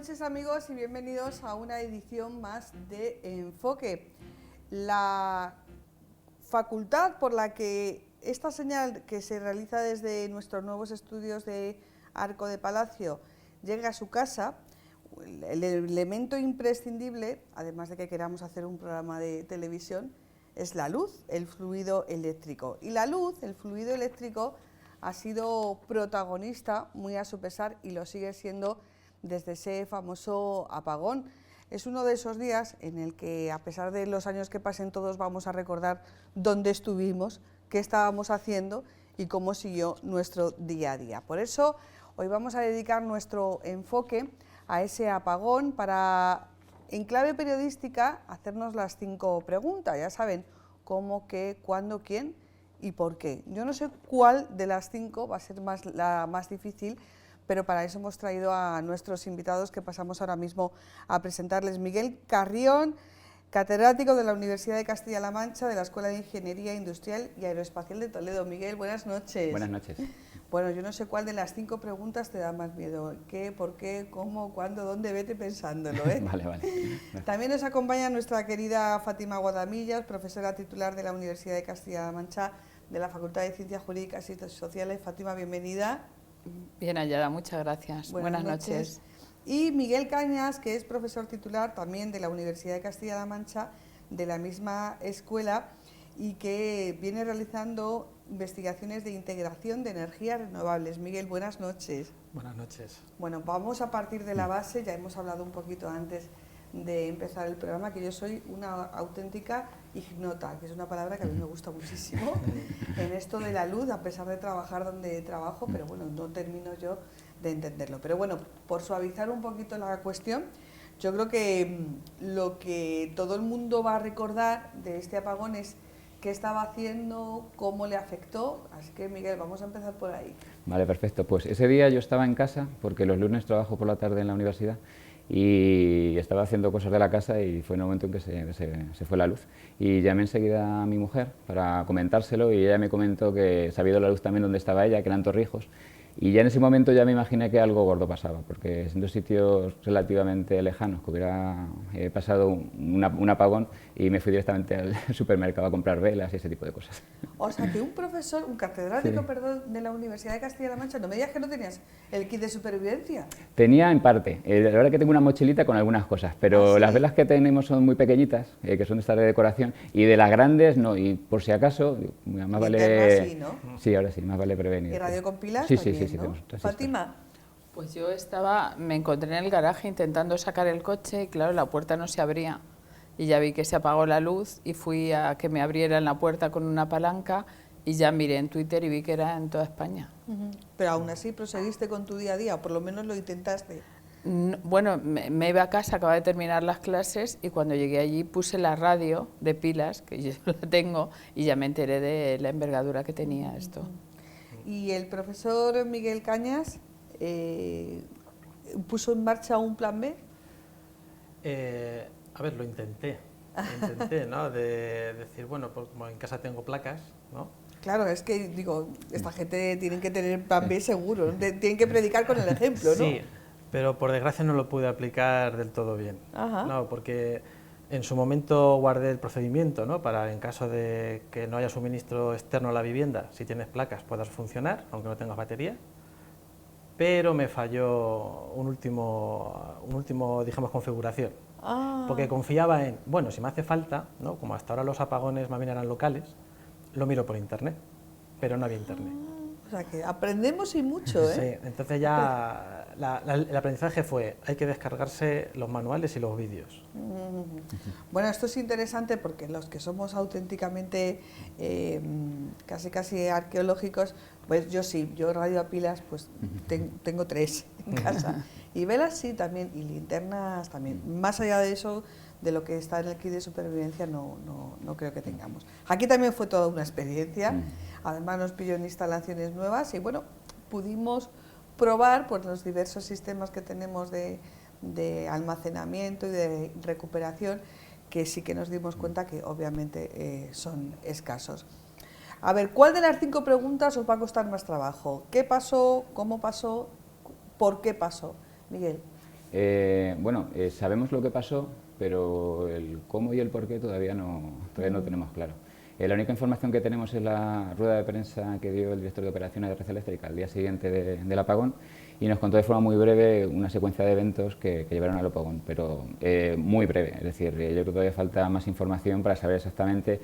noches amigos y bienvenidos a una edición más de Enfoque. La facultad por la que esta señal que se realiza desde nuestros nuevos estudios de Arco de Palacio llega a su casa, el elemento imprescindible, además de que queramos hacer un programa de televisión, es la luz, el fluido eléctrico. Y la luz, el fluido eléctrico, ha sido protagonista, muy a su pesar, y lo sigue siendo desde ese famoso apagón. Es uno de esos días en el que, a pesar de los años que pasen, todos vamos a recordar dónde estuvimos, qué estábamos haciendo y cómo siguió nuestro día a día. Por eso, hoy vamos a dedicar nuestro enfoque a ese apagón para, en clave periodística, hacernos las 5 preguntas. Ya saben, cómo, qué, cuándo, quién y por qué. Yo no sé cuál de las 5 va a ser la más difícil, pero para eso hemos traído a nuestros invitados que pasamos ahora mismo a presentarles. Miguel Carrión, catedrático de la Universidad de Castilla-La Mancha, de la Escuela de Ingeniería Industrial y Aeroespacial de Toledo. Miguel, buenas noches. Buenas noches. Bueno, yo no sé cuál de las 5 preguntas te da más miedo. ¿Qué, por qué, cómo, cuándo, dónde? Vete pensándolo, ¿eh? Vale. También nos acompaña nuestra querida Fátima Guadamillas, profesora titular de la Universidad de Castilla-La Mancha, de la Facultad de Ciencias Jurídicas y Sociales. Fátima, bienvenida. Bien hallada, muchas gracias. Buenas noches. Y Miguel Cañas, que es profesor titular también de la Universidad de Castilla-La Mancha, de la misma escuela, y que viene realizando investigaciones de integración de energías renovables. Miguel, buenas noches. Buenas noches. Bueno, vamos a partir de la base, ya hemos hablado un poquito antes de empezar el programa, que yo soy una auténtica ignota, que es una palabra que a mí me gusta muchísimo, en esto de la luz, a pesar de trabajar donde trabajo, pero bueno, no termino yo de entenderlo. Pero bueno, por suavizar un poquito la cuestión, yo creo que lo que todo el mundo va a recordar de este apagón es qué estaba haciendo, cómo le afectó, así que Miguel, vamos a empezar por ahí. Vale, perfecto. Pues ese día yo estaba en casa, porque los lunes trabajo por la tarde en la universidad, y estaba haciendo cosas de la casa y fue en el momento en que se fue la luz. Y llamé enseguida a mi mujer para comentárselo y ella me comentó que se había ido la luz también donde estaba ella, que eran Torrijos. Y ya en ese momento ya me imaginé que algo gordo pasaba, porque siendo sitios relativamente lejanos, que hubiera pasado un apagón, y me fui directamente al supermercado a comprar velas y ese tipo de cosas. O sea, que un profesor, un catedrático, perdón, de la Universidad de Castilla-La Mancha, no me digas que no tenías el kit de supervivencia. Tenía en parte, la verdad es que tengo una mochilita con algunas cosas, pero ¿sí? Las velas que tenemos son muy pequeñitas, que son de estas de decoración, y de las grandes no, y por si acaso, más vale... Sí, ¿no? Sí, ahora sí, más vale prevenir. ¿Y radio con pilas? Sí, también, sí, ¿no? Fátima. Pues yo me encontré en el garaje intentando sacar el coche y claro, la puerta no se abría. Y ya vi que se apagó la luz y fui a que me abrieran la puerta con una palanca y ya miré en Twitter y vi que era en toda España. Pero aún así proseguiste con tu día a día, o por lo menos lo intentaste. Bueno, me iba a casa, acababa de terminar las clases y cuando llegué allí puse la radio de pilas, que yo la tengo, y ya me enteré de la envergadura que tenía esto. Y el profesor Miguel Cañas puso en marcha un plan B. A ver, lo intenté, ¿no? De decir, bueno, pues como en casa tengo placas, ¿no? Claro, es que, digo, esta gente tiene que tener plan B seguro, tienen que predicar con el ejemplo, ¿no? Sí, pero por desgracia no lo pude aplicar del todo bien. Ajá. No, porque en su momento guardé el procedimiento, ¿no? Para en caso de que no haya suministro externo a la vivienda, si tienes placas puedas funcionar, aunque no tengas batería. Pero me falló un último, digamos, configuración. Porque confiaba en, bueno, si me hace falta, ¿no? Como hasta ahora los apagones más bien eran locales, lo miro por internet, pero no había internet. O sea que aprendemos y mucho, ¿eh? Sí, entonces ya el aprendizaje fue, hay que descargarse los manuales y los vídeos. Bueno, esto es interesante porque los que somos auténticamente casi arqueológicos, pues yo sí, yo radio a pilas pues tengo 3 en casa. Y velas sí también, y linternas también. Más allá de eso, de lo que está en el kit de supervivencia, no creo que tengamos. Aquí también fue toda una experiencia, además nos pilló en instalaciones nuevas y bueno, pudimos probar pues, los diversos sistemas que tenemos de almacenamiento y de recuperación, que sí que nos dimos cuenta que obviamente son escasos. A ver, ¿cuál de las 5 preguntas os va a costar más trabajo? ¿Qué pasó? ¿Cómo pasó? ¿Por qué pasó? Miguel. Bueno, sabemos lo que pasó, pero el cómo y el por qué todavía no tenemos claro. La única información que tenemos es la rueda de prensa que dio el director de operaciones de Red Eléctrica al día siguiente del apagón, y nos contó de forma muy breve una secuencia de eventos que llevaron al apagón, pero muy breve. Es decir, yo creo que todavía falta más información para saber exactamente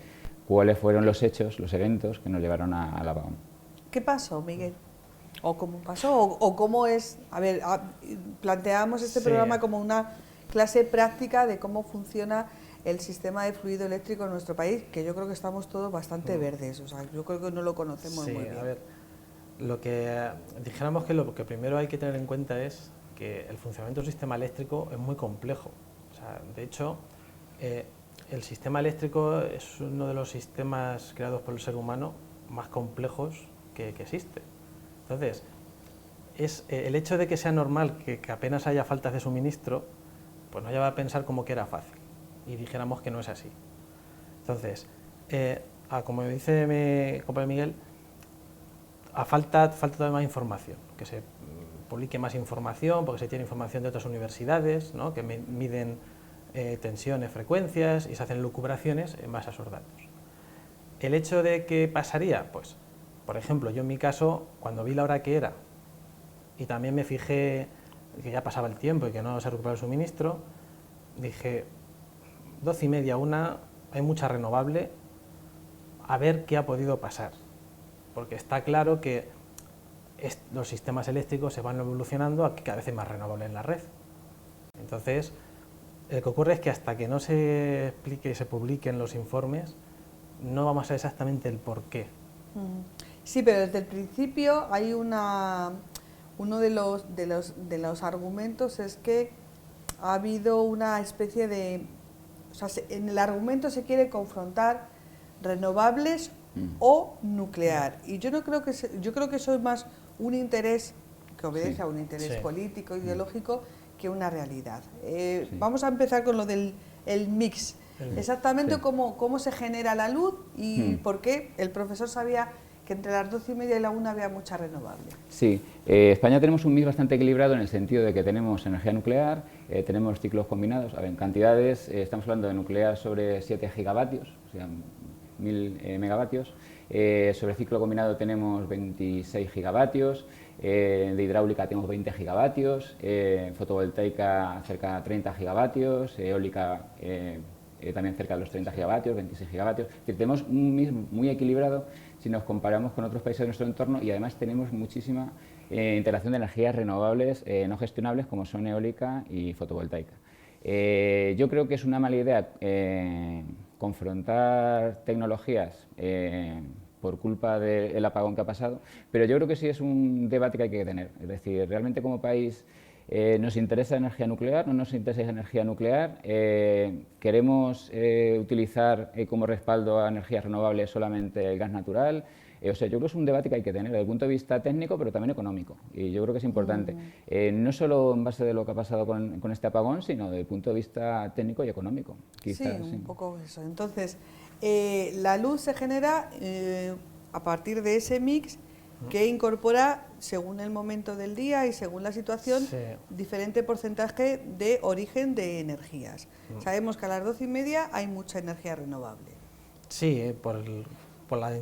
cuáles fueron los hechos, los eventos que nos llevaron al apagón. ¿Qué pasó, Miguel? ¿O cómo pasó? ¿O cómo es? A ver, planteamos este programa como una clase práctica de cómo funciona el sistema de fluido eléctrico en nuestro país, que yo creo que estamos todos bastante verdes, o sea, yo creo que no lo conocemos muy bien. A ver, lo que dijéramos que lo que primero hay que tener en cuenta es que el funcionamiento del sistema eléctrico es muy complejo. O sea, de hecho, el sistema eléctrico es uno de los sistemas creados por el ser humano más complejos que existe. Entonces, el hecho de que sea normal que apenas haya faltas de suministro, pues nos lleva a pensar como que era fácil, y dijéramos que no es así. Entonces, como dice mi compañero Miguel, falta todavía más información, que se publique más información, porque se tiene información de otras universidades, ¿no?, que miden tensiones, frecuencias, y se hacen lucubraciones en base a esos datos. El hecho de que pasaría, pues, por ejemplo, yo en mi caso, cuando vi la hora que era, y también me fijé que ya pasaba el tiempo y que no se recuperaba el suministro, dije, 12:30, 1, hay mucha renovable, a ver qué ha podido pasar. Porque está claro que los sistemas eléctricos se van evolucionando a que cada vez hay más renovable en la red. Entonces, lo que ocurre es que hasta que no se explique y se publiquen los informes, no vamos a saber exactamente el por qué. Sí, pero desde el principio hay uno de los argumentos es que ha habido una especie de... O sea, en el argumento se quiere confrontar renovables o nuclear. Y yo no creo que yo creo que eso es más un interés que obedece a un interés político, ideológico, que una realidad. Vamos a empezar con lo del mix. Exactamente cómo se genera la luz y por qué el profesor sabía que entre las 12:30 y la 1 había mucha renovable. Sí, España tenemos un mix bastante equilibrado en el sentido de que tenemos energía nuclear, tenemos ciclos combinados, a ver, en cantidades estamos hablando de nuclear sobre 7 gigavatios, o sea, 1000 megavatios, sobre ciclo combinado tenemos 26 gigavatios, de hidráulica tenemos 20 gigavatios, fotovoltaica cerca de 30 gigavatios, eólica también cerca de los 30 gigavatios, 26 gigavatios, es decir, tenemos un mix muy equilibrado si nos comparamos con otros países de nuestro entorno, y además tenemos muchísima interacción de energías renovables no gestionables como son eólica y fotovoltaica. Yo creo que es una mala idea confrontar tecnologías por culpa del apagón que ha pasado, pero yo creo que sí es un debate que hay que tener. Es decir, realmente como país nos interesa energía nuclear, no nos interesa energía nuclear, queremos utilizar como respaldo a energías renovables solamente el gas natural. O sea, yo creo que es un debate que hay que tener desde el punto de vista técnico, pero también económico, y yo creo que es importante, no solo en base de lo que ha pasado con este apagón, sino desde el punto de vista técnico y económico. Quizás, sí, un poco eso. Entonces, la luz se genera a partir de ese mix que incorpora, según el momento del día y según la situación, diferente porcentaje de origen de energías. Sabemos que a las 12:30 hay mucha energía renovable. Sí, por la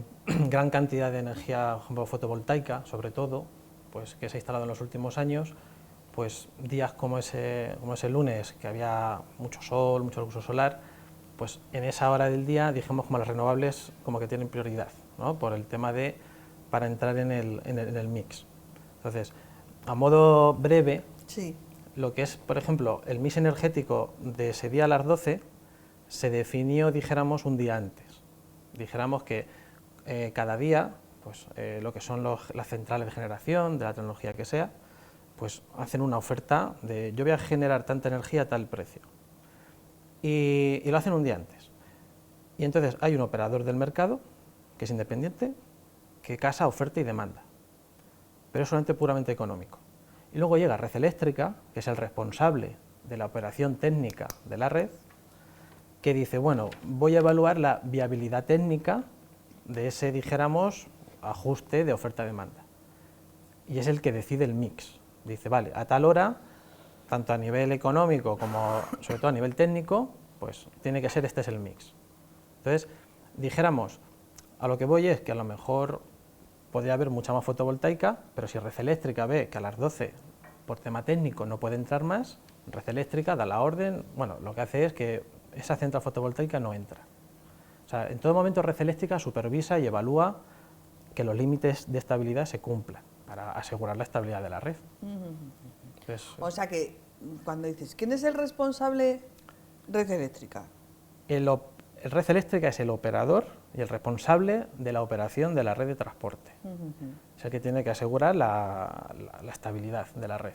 gran cantidad de energía, por ejemplo, fotovoltaica, sobre todo, pues que se ha instalado en los últimos años, pues días como ese lunes, que había mucho sol, mucho recurso solar, pues en esa hora del día dijimos como las renovables como que tienen prioridad, ¿no?, por el tema de para entrar en el mix. Entonces, a modo breve, lo que es, por ejemplo, el mix energético de ese día a las 12 se definió, dijéramos, un día antes. Dijéramos que cada día, pues lo que son las centrales de generación, de la tecnología que sea, pues hacen una oferta de yo voy a generar tanta energía a tal precio. Y lo hacen un día antes. Y entonces hay un operador del mercado, que es independiente, que casa oferta y demanda, pero es solamente puramente económico. Y luego llega Red Eléctrica, que es el responsable de la operación técnica de la red, que dice, bueno, voy a evaluar la viabilidad técnica de ese, dijéramos, ajuste de oferta-demanda. Y es el que decide el mix. Dice, vale, a tal hora tanto a nivel económico como sobre todo a nivel técnico, pues tiene que ser, este es el mix. Entonces, dijéramos, a lo que voy es que a lo mejor podría haber mucha más fotovoltaica, pero si Red Eléctrica ve que a las 12, por tema técnico, no puede entrar más, Red Eléctrica da la orden, bueno, lo que hace es que esa central fotovoltaica no entra. O sea, en todo momento Red Eléctrica supervisa y evalúa que los límites de estabilidad se cumplan para asegurar la estabilidad de la red. Entonces, O sea que cuando dices, ¿quién es el responsable? Red Eléctrica. el Red Eléctrica es el operador y el responsable de la operación de la red de transporte. Es el que tiene que asegurar la estabilidad de la red,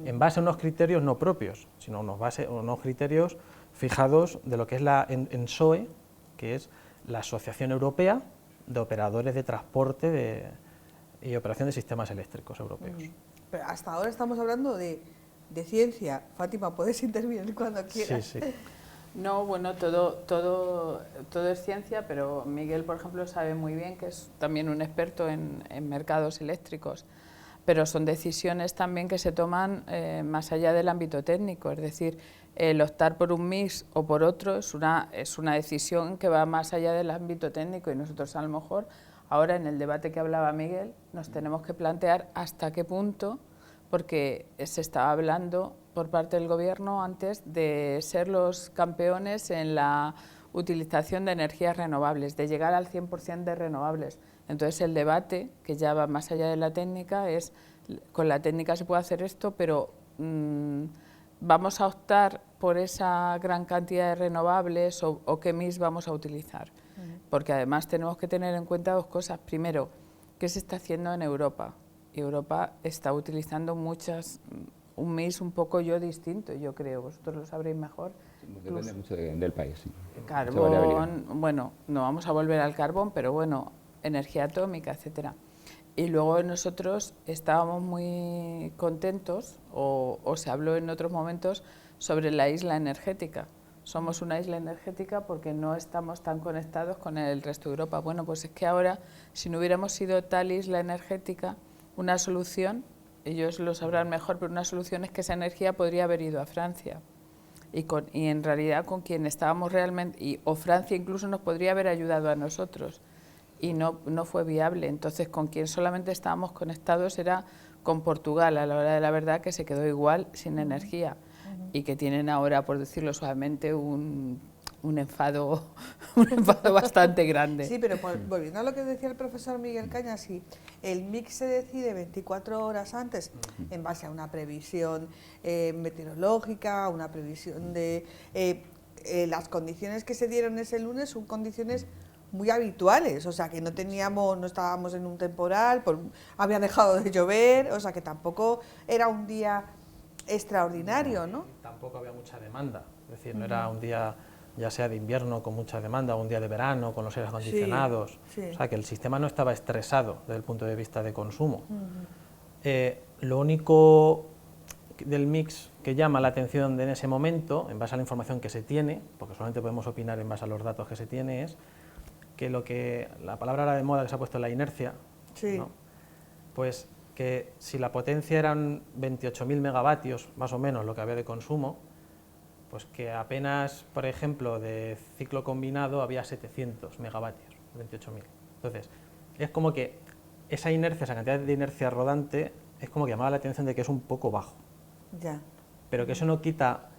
en base a unos criterios no propios, sino unos criterios fijados de lo que es la ENSOE, que es la Asociación Europea de Operadores de Transporte y Operación de Sistemas Eléctricos Europeos. Pero hasta ahora estamos hablando de ciencia. Fátima, puedes intervenir cuando quieras. Sí, sí. No, bueno, todo es ciencia, pero Miguel, por ejemplo, sabe muy bien que es también un experto en mercados eléctricos, pero son decisiones también que se toman más allá del ámbito técnico, es decir, el optar por un mix o por otro es una decisión que va más allá del ámbito técnico, y nosotros a lo mejor ahora en el debate que hablaba Miguel nos tenemos que plantear hasta qué punto, porque se estaba hablando por parte del Gobierno antes de ser los campeones en la utilización de energías renovables, de llegar al 100% de renovables. Entonces el debate, que ya va más allá de la técnica, es con la técnica se puede hacer esto, pero ¿vamos a optar por esa gran cantidad de renovables o qué mix vamos a utilizar? Porque además tenemos que tener en cuenta dos cosas. Primero, ¿qué se está haciendo en Europa? Europa está utilizando un mix un poco distinto, yo creo, vosotros lo sabréis mejor. Depende mucho del país, sí. Carbón, bueno, no vamos a volver al carbón, pero bueno, energía atómica, etcétera. Y luego nosotros estábamos muy contentos, o se habló en otros momentos, sobre la isla energética. Somos una isla energética porque no estamos tan conectados con el resto de Europa. Bueno, pues es que ahora, si no hubiéramos sido tal isla energética, una solución, ellos lo sabrán mejor, pero una solución es que esa energía podría haber ido a Francia. Y en realidad con quien estábamos realmente, o Francia incluso nos podría haber ayudado a nosotros, y no fue viable. Entonces con quien solamente estábamos conectados era con Portugal, a la hora de la verdad, que se quedó igual sin energía, y que tienen ahora, por decirlo suavemente, un enfado bastante grande. Sí, pero volviendo a lo que decía el profesor Miguel Cañas, si el mix se decide 24 horas antes en base a una previsión meteorológica, una previsión de las condiciones que se dieron ese lunes son condiciones muy habituales, o sea que no estábamos en un temporal, había dejado de llover, o sea que tampoco era un día extraordinario, ¿no? Tampoco había mucha demanda, es decir, no era un día ya sea de invierno con mucha demanda o un día de verano con los aires acondicionados, o sea que el sistema no estaba estresado desde el punto de vista de consumo. Lo único del mix que llama la atención en ese momento, en base a la información que se tiene, porque solamente podemos opinar en base a los datos que se tiene, es que la palabra ahora de moda que se ha puesto, la inercia, ¿no? Pues que si la potencia eran 28.000 megavatios, más o menos lo que había de consumo, pues que apenas, por ejemplo, de ciclo combinado había 700 megavatios, 28.000. Entonces, es como que esa inercia, esa cantidad de inercia rodante, es como que llamaba la atención de que es un poco bajo. Ya. Pero que eso no quita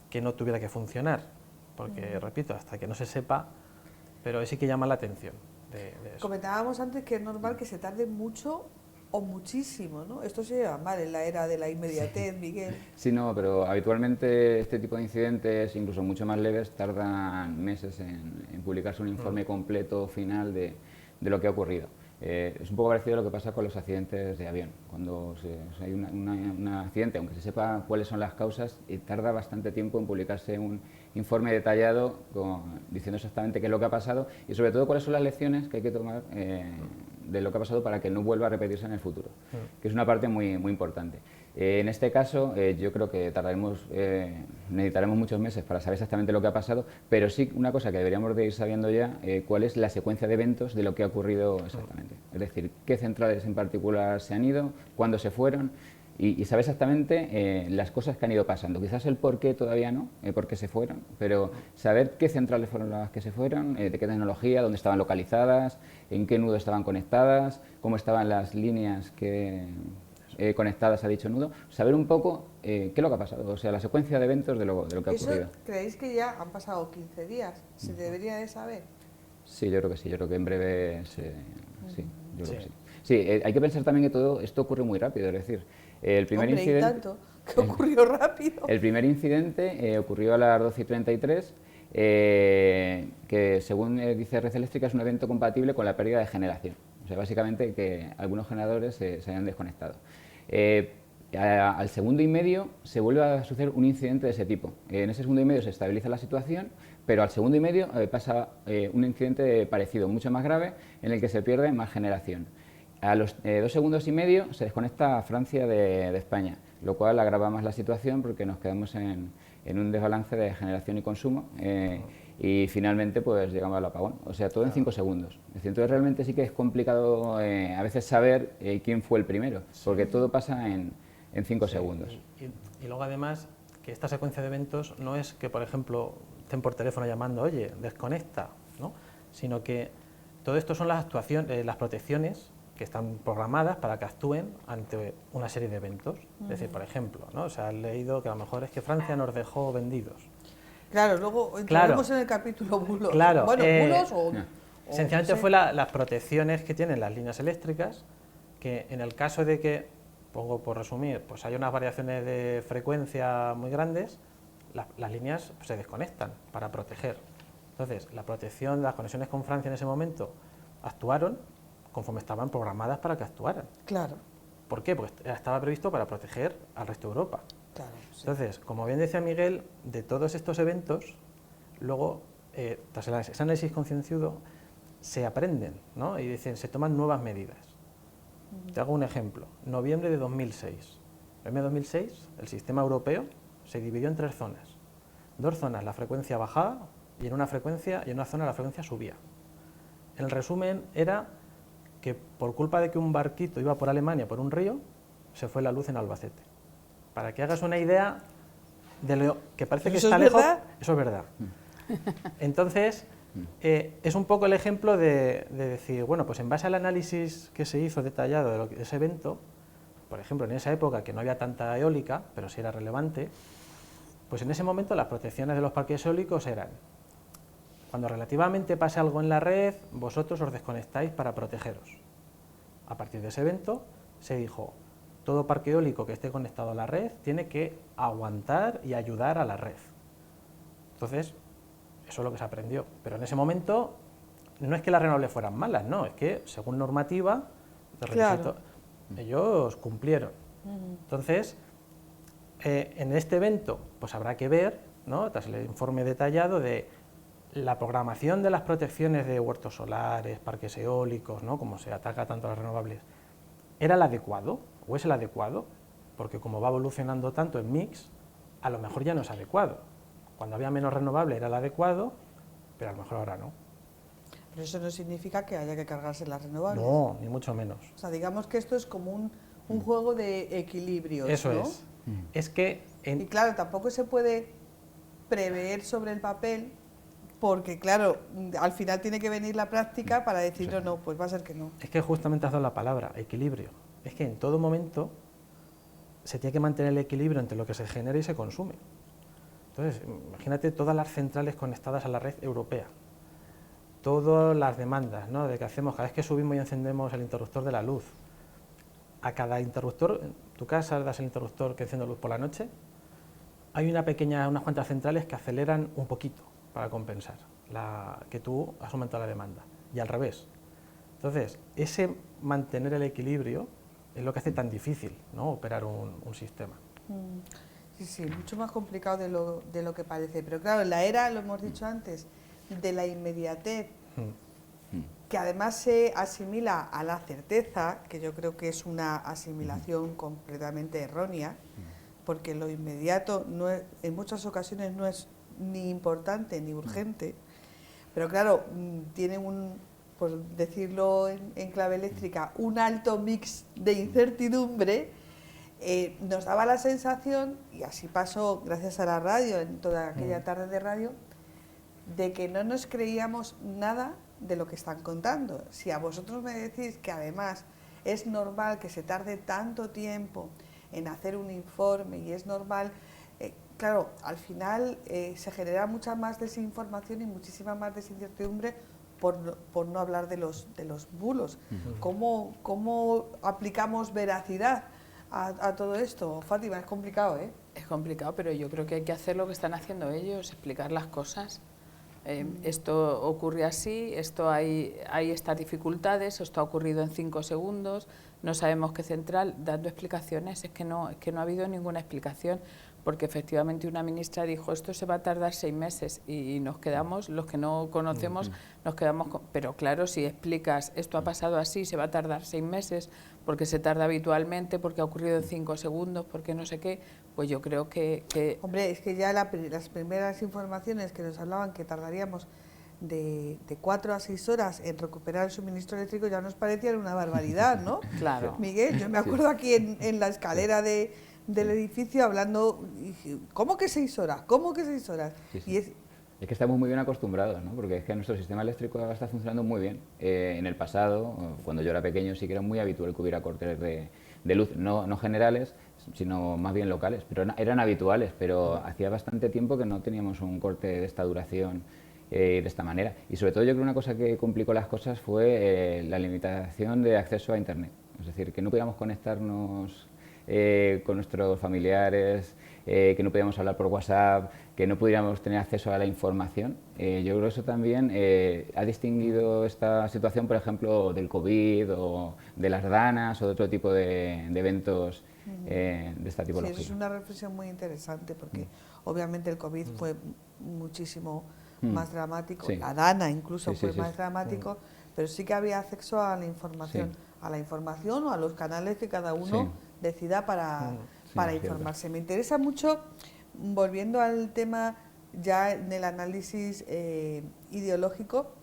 que no tuviera que funcionar, porque, repito, hasta que no se sepa, pero sí que llama la atención de eso. Comentábamos antes que es normal que se tarde mucho o muchísimo, ¿no? Esto se lleva mal en la era de la inmediatez, Miguel. Sí, no, pero habitualmente este tipo de incidentes, incluso mucho más leves, tardan meses en publicarse un informe completo, final de lo que ha ocurrido. Es un poco parecido a lo que pasa con los accidentes de avión. Cuando hay un accidente, aunque se sepa cuáles son las causas, tarda bastante tiempo en publicarse un informe detallado diciendo exactamente qué es lo que ha pasado y sobre todo cuáles son las lecciones que hay que tomar de lo que ha pasado para que no vuelva a repetirse en el futuro, que es una parte muy, muy importante. En este caso, yo creo que necesitaremos muchos meses para saber exactamente lo que ha pasado, pero sí una cosa que deberíamos de ir sabiendo ya, cuál es la secuencia de eventos de lo que ha ocurrido exactamente. Es decir, qué centrales en particular se han ido, cuándo se fueron y sabe exactamente las cosas que han ido pasando. Quizás el por qué todavía no, por qué se fueron, pero saber qué centrales fueron las que se fueron, de qué tecnología, dónde estaban localizadas, en qué nudo estaban conectadas, cómo estaban las líneas que, conectadas a dicho nudo, saber un poco qué es lo que ha pasado, o sea, la secuencia de eventos de lo que ha ¿Eso ocurrido. creéis que ya han pasado 15 días? ¿Se debería de saber? Sí, yo creo que sí, yo creo que en breve sí, yo creo que sí. Sí, hay que pensar también que todo esto ocurre muy rápido, es decir, el primer Hombre, incidente... y tanto, que ocurrió rápido. El primer incidente ocurrió a las 12:33, que según dice Red Eléctrica es un evento compatible con la pérdida de generación. O sea, básicamente que algunos generadores se hayan desconectado. Al segundo y medio se vuelve a suceder un incidente de ese tipo. En ese segundo y medio se estabiliza la situación, pero al segundo y medio pasa un incidente parecido, mucho más grave, en el que se pierde más generación. A los 2 segundos y medio se desconecta a Francia de España, lo cual agrava más la situación porque nos quedamos en un desbalance de generación y consumo y finalmente pues llegamos al apagón, o sea, todo en 5 segundos. Es decir, entonces realmente sí que es complicado a veces saber quién fue el primero, porque todo pasa en 5 segundos. Y luego además que esta secuencia de eventos no es que, por ejemplo, estén por teléfono llamando, oye, desconecta, ¿no? Sino que todo esto son las actuaciones, las protecciones que están programadas para que actúen ante una serie de eventos. Es decir, por ejemplo, ¿no? Se ha leído que a lo mejor es que Francia nos dejó vendidos. Claro, luego entraremos en el capítulo bulos. Claro, bueno, bulos o esencialmente no sé. fue las protecciones que tienen las líneas eléctricas, que en el caso de que, pongo por resumir, pues hay unas variaciones de frecuencia muy grandes, las líneas se desconectan para proteger. Entonces, la protección, las conexiones con Francia en ese momento actuaron conforme estaban programadas para que actuaran. Claro. ¿Por qué? Porque estaba previsto para proteger al resto de Europa. Claro, sí. Entonces, como bien decía Miguel, de todos estos eventos, luego, tras ese análisis concienzudo, se aprenden, ¿no? Y dicen, se toman nuevas medidas. Te hago un ejemplo. Noviembre de 2006. En 2006, el sistema europeo se dividió en 3 zonas. 2 zonas la frecuencia bajaba y en una zona la frecuencia subía. El resumen era que por culpa de que un barquito iba por Alemania, por un río, se fue la luz en Albacete. Para que hagas una idea de lo que parece que está lejos, eso es verdad. Entonces, es un poco el ejemplo de decir, bueno, pues en base al análisis que se hizo detallado de ese evento, por ejemplo, en esa época que no había tanta eólica, pero sí era relevante, pues en ese momento las protecciones de los parques eólicos eran: cuando relativamente pase algo en la red, vosotros os desconectáis para protegeros. A partir de ese evento se dijo, todo parque eólico que esté conectado a la red tiene que aguantar y ayudar a la red. Entonces, eso es lo que se aprendió. Pero en ese momento no es que las renovables fueran malas, no, es que según normativa de requisito, ellos cumplieron. Entonces, en este evento pues habrá que ver, ¿no?, tras el informe detallado de la programación de las protecciones de huertos solares, parques eólicos, ¿no?, como se ataca tanto a las renovables, ¿era el adecuado o es el adecuado? Porque como va evolucionando tanto en mix, a lo mejor ya no es adecuado. Cuando había menos renovable era el adecuado, pero a lo mejor ahora no. Pero eso no significa que haya que cargarse las renovables. No, ni mucho menos. O sea, digamos que esto es como un juego de equilibrios, Eso ¿no? es. Es que... Y claro, tampoco se puede prever sobre el papel, porque claro, al final tiene que venir la práctica para decir, no, no, pues va a ser que no. Es que justamente has dado la palabra, equilibrio. Es que en todo momento se tiene que mantener el equilibrio entre lo que se genera y se consume. Entonces, imagínate todas las centrales conectadas a la red europea, todas las demandas, ¿no?, de que hacemos cada vez que subimos y encendemos el interruptor de la luz. A cada interruptor, en tu casa das el interruptor que enciende luz por la noche, hay unas cuantas centrales que aceleran un poquito para compensar que tú has aumentado la demanda, y al revés. Entonces, ese mantener el equilibrio es lo que hace tan difícil, ¿no?, operar un sistema. Sí, sí, mucho más complicado de lo que parece. Pero claro, en la era, lo hemos dicho antes, de la inmediatez, que además se asimila a la certeza, que yo creo que es una asimilación completamente errónea, porque lo inmediato en muchas ocasiones no es ni importante ni urgente, pero claro, tiene por decirlo en clave eléctrica, un alto mix de incertidumbre. nos daba la sensación, y así pasó gracias a la radio, en toda aquella tarde de radio, de que no nos creíamos nada de lo que están contando. Si a vosotros me decís que además es normal que se tarde tanto tiempo en hacer un informe y es normal, claro, al final se genera mucha más desinformación y muchísima más desincertidumbre por no hablar de los bulos. ¿Cómo aplicamos veracidad a todo esto? Fátima, es complicado, ¿eh? Es complicado, pero yo creo que hay que hacer lo que están haciendo ellos, explicar las cosas. Esto ocurre así, hay estas dificultades, esto ha ocurrido en 5 segundos, no sabemos qué central, dando explicaciones, es que no ha habido ninguna explicación, porque efectivamente una ministra dijo esto se va a tardar 6 meses y nos quedamos, los que no conocemos, nos quedamos pero claro, si explicas esto ha pasado así, se va a tardar 6 meses, porque se tarda habitualmente, porque ha ocurrido en 5 segundos, porque no sé qué, pues yo creo que... Hombre, es que ya las primeras informaciones que nos hablaban que tardaríamos de 4 a 6 horas en recuperar el suministro eléctrico ya nos parecían una barbaridad, ¿no? Claro. Miguel, yo me acuerdo aquí en la escalera del edificio hablando, ¿cómo que 6 horas? ¿Cómo que 6 horas? Sí, sí. Y Es que estamos muy bien acostumbrados, ¿no? Porque es que nuestro sistema eléctrico ahora está funcionando muy bien. En el pasado, cuando yo era pequeño, sí que era muy habitual que hubiera cortes de luz, no generales, sino más bien locales, pero eran habituales, pero hacía bastante tiempo que no teníamos un corte de esta duración de esta manera. Y sobre todo yo creo que una cosa que complicó las cosas fue la limitación de acceso a Internet. Es decir, que no podíamos conectarnos con nuestros familiares, que no podíamos hablar por WhatsApp, que no pudiéramos tener acceso a la información. Yo creo que eso también ha distinguido esta situación, por ejemplo, del COVID o de las danas o de otro tipo de eventos de esta tipología. Sí, es una reflexión muy interesante porque obviamente el COVID fue muchísimo más dramático, Sí. la dana incluso Sí, fue sí, más sí. dramático, pero sí que había acceso a la información, Sí. a la información o a los canales que cada uno Sí. decida para Sí, es cierto. informarse. Me interesa mucho, volviendo al tema ya en el análisis ideológico,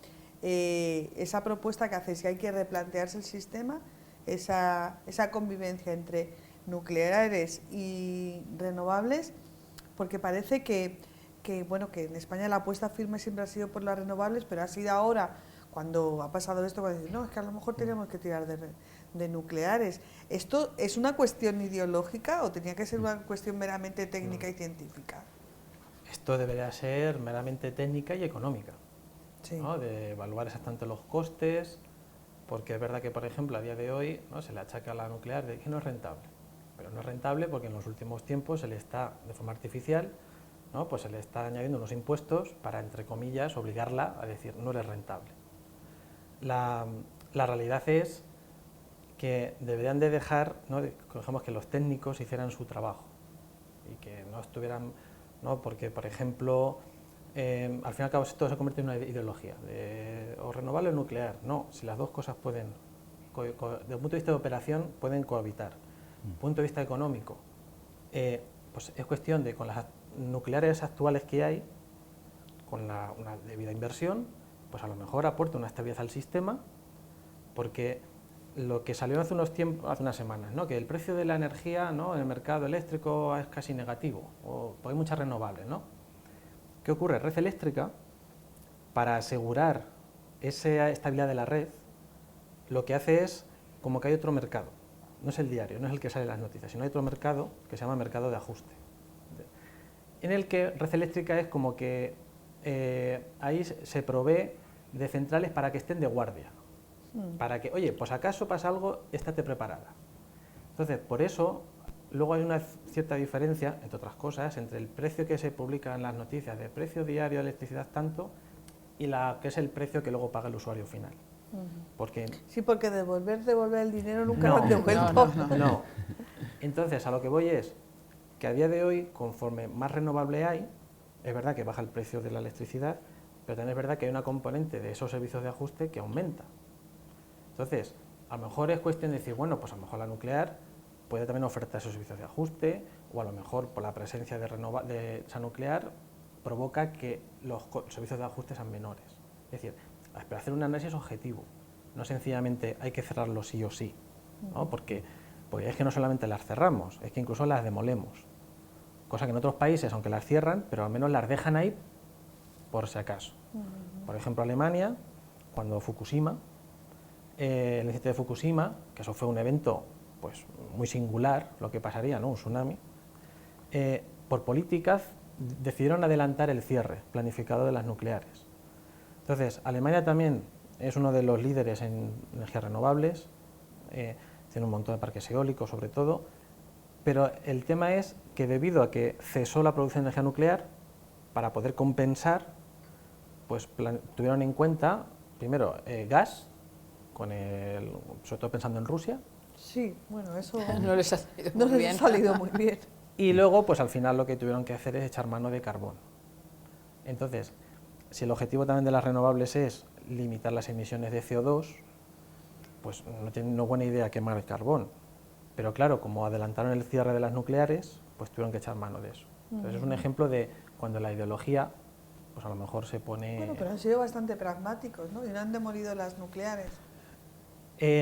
esa propuesta que hacéis, que hay que replantearse el sistema, esa convivencia entre nucleares y renovables, porque parece que en España la apuesta firme siempre ha sido por las renovables, pero ha sido ahora, cuando ha pasado esto, cuando dicen, no, es que a lo mejor tenemos que tirar de nucleares. ¿Esto es una cuestión ideológica o tenía que ser una cuestión meramente técnica y científica? Esto debería ser meramente técnica y económica, Sí. ¿no? De evaluar exactamente los costes, porque es verdad que, por ejemplo, a día de hoy, ¿no?, se le achaca a la nuclear de que no es rentable, pero no es rentable porque en los últimos tiempos se le está, de forma artificial, ¿no?, pues se le está añadiendo unos impuestos para, entre comillas, obligarla a decir no eres rentable. La realidad es que deberían de dejar, ¿no?, digamos, que los técnicos hicieran su trabajo y que no estuvieran, ¿no?, porque, por ejemplo, al fin y al cabo esto se convierte en una ideología, o renovable o nuclear. No, si las dos cosas pueden, desde el punto de vista de operación, pueden cohabitar. Desde el punto de vista económico, pues es cuestión de, con las nucleares actuales que hay, con una debida inversión, pues a lo mejor aporta una estabilidad al sistema, porque lo que salió hace unas semanas, ¿no?, que el precio de la energía, ¿no?, en el mercado eléctrico es casi negativo, o hay muchas renovables, ¿no? ¿Qué ocurre? Red Eléctrica, para asegurar esa estabilidad de la red, lo que hace es como que hay otro mercado, no es el diario, no es el que sale en las noticias, sino hay otro mercado que se llama mercado de ajuste, en el que Red Eléctrica es como que ahí se provee de centrales para que estén de guardia, para que, oye, pues acaso pasa algo, estate preparada. Entonces, por eso, luego hay una cierta diferencia, entre otras cosas, entre el precio que se publica en las noticias de precio diario de electricidad tanto y que es el precio que luego paga el usuario final. Porque Sí, porque devolver el dinero nunca lo han devuelto. no. Entonces, a lo que voy es que a día de hoy, conforme más renovable hay, es verdad que baja el precio de la electricidad, pero también es verdad que hay una componente de esos servicios de ajuste que aumenta. Entonces, a lo mejor es cuestión de decir, bueno, pues a lo mejor la nuclear puede también ofertar esos servicios de ajuste, o a lo mejor por la presencia de esa nuclear provoca que los servicios de ajuste sean menores. Es decir, pero hacer un análisis objetivo, no sencillamente hay que cerrarlo sí o sí, ¿no? Porque Pues es que no solamente las cerramos, es que incluso las demolemos. Cosa que en otros países, aunque las cierran, pero al menos las dejan ahí por si acaso. Por ejemplo, Alemania, cuando Fukushima, el incidente de Fukushima, que eso fue un evento pues, muy singular, lo que pasaría, ¿no? Un tsunami, por políticas decidieron adelantar el cierre planificado de las nucleares. Entonces, Alemania también es uno de los líderes en energías renovables, tiene un montón de parques eólicos sobre todo, pero el tema es que debido a que cesó la producción de energía nuclear, para poder compensar, pues tuvieron en cuenta, primero, gas, sobre todo pensando en Rusia. Sí, bueno, eso No les ha salido no muy les bien. ha salido muy bien. Y luego, pues al final lo que tuvieron que hacer es echar mano de carbón. Entonces, si el objetivo también de las renovables es limitar las emisiones de CO2, pues no es buena idea quemar el carbón. Pero claro, como adelantaron el cierre de las nucleares, pues tuvieron que echar mano de eso. Entonces es un ejemplo de cuando la ideología, pues a lo mejor se pone... Bueno, pero han sido bastante pragmáticos, ¿no? Y no han demolido las nucleares.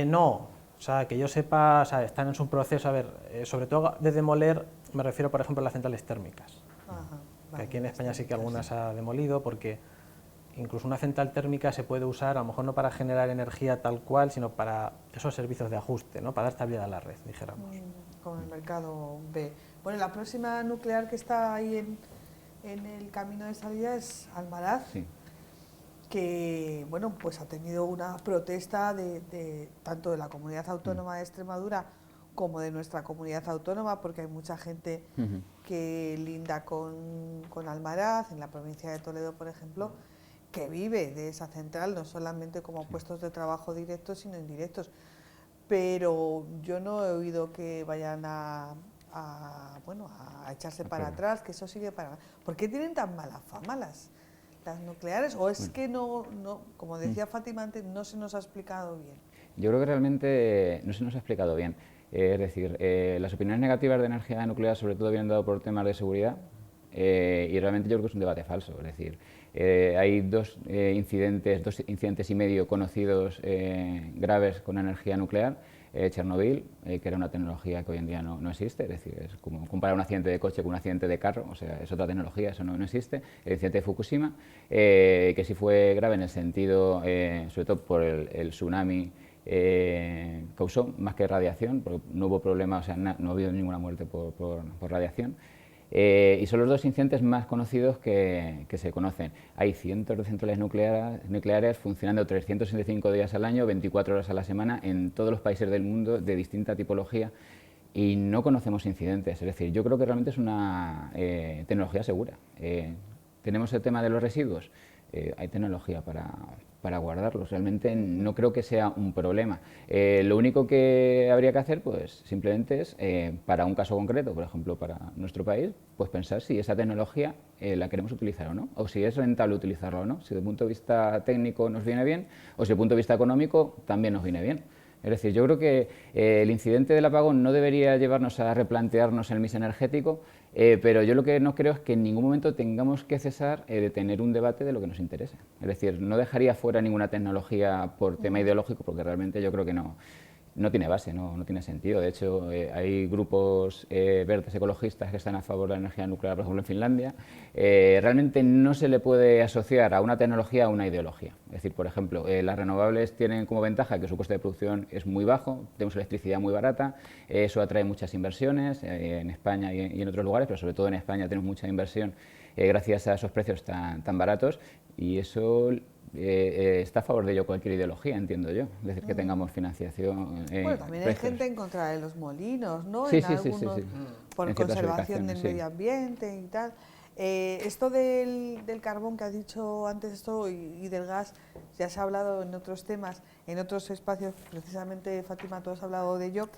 No, o sea, que yo sepa, o sea, están en su proceso, a ver, sobre todo de demoler, me refiero por ejemplo a las centrales térmicas, Ajá, que vale, aquí en las España sí que térmicas, algunas se ha demolido porque incluso una central térmica se puede usar a lo mejor no para generar energía tal cual, sino para esos servicios de ajuste, ¿no? Para dar estabilidad a la red, dijéramos. Con el mercado B. Bueno, la próxima nuclear que está ahí en el camino de salida es Almaraz, Sí. que bueno, pues ha tenido una protesta tanto de la comunidad autónoma de Extremadura como de nuestra comunidad autónoma, porque hay mucha gente que linda con Almaraz, en la provincia de Toledo, por ejemplo, que vive de esa central, no solamente como puestos de trabajo directos, sino indirectos. Pero yo no he oído que vayan a echarse para atrás, que eso sigue para... ¿Por qué tienen tan mala fama las nucleares? ¿O es que no, como decía Fátima antes, no se nos ha explicado bien? Yo creo que realmente no se nos ha explicado bien. Es decir, las opiniones negativas de energía nuclear sobre todo vienen dadas por temas de seguridad y realmente yo creo que es un debate falso. Es decir, hay dos incidentes y medio conocidos graves con energía nuclear. Chernobyl, que era una tecnología que hoy en día no existe, es decir, es como comparar un accidente de coche con un accidente de carro, o sea, es otra tecnología, eso no existe. El incidente de Fukushima, que sí fue grave en el sentido, sobre todo por el tsunami, causó más que radiación, porque no hubo problema, o sea, no ha habido ninguna muerte por radiación. Y son los dos incidentes más conocidos que se conocen. Hay cientos de centrales nucleares funcionando 365 días al año, 24 horas a la semana, en todos los países del mundo de distinta tipología y no conocemos incidentes. Es decir, yo creo que realmente es una tecnología segura. Tenemos el tema de los residuos. Hay tecnología para guardarlos, realmente no creo que sea un problema. Lo único que habría que hacer, pues simplemente es, para un caso concreto, por ejemplo, para nuestro país, pues pensar si esa tecnología la queremos utilizar o no, o si es rentable utilizarla o no, si desde el punto de vista técnico nos viene bien, o si desde el punto de vista económico también nos viene bien. Es decir, yo creo que el incidente del apagón no debería llevarnos a replantearnos el mix energético, pero yo lo que no creo es que en ningún momento tengamos que cesar de tener un debate de lo que nos interese. Es decir, no dejaría fuera ninguna tecnología por tema ideológico, porque realmente yo creo que no tiene base, no tiene sentido. De hecho, hay grupos verdes ecologistas que están a favor de la energía nuclear, por ejemplo, en Finlandia. Realmente no se le puede asociar a una tecnología a una ideología. Es decir, por ejemplo, las renovables tienen como ventaja que su coste de producción es muy bajo, tenemos electricidad muy barata, eso atrae muchas inversiones en España y en otros lugares, pero sobre todo en España tenemos mucha inversión gracias a esos precios tan baratos y eso... está a favor de ello cualquier ideología, entiendo yo, es decir, que tengamos financiación. Bueno, también hay gente en contra de los molinos, ¿no? Sí, en sí, algunos, sí. Por En ciertas conservación del ubicaciones, sí. medio ambiente y tal. Esto del carbón que has dicho antes esto y del gas, ya se ha hablado en otros temas, en otros espacios, precisamente Fátima, tú has hablado de ello.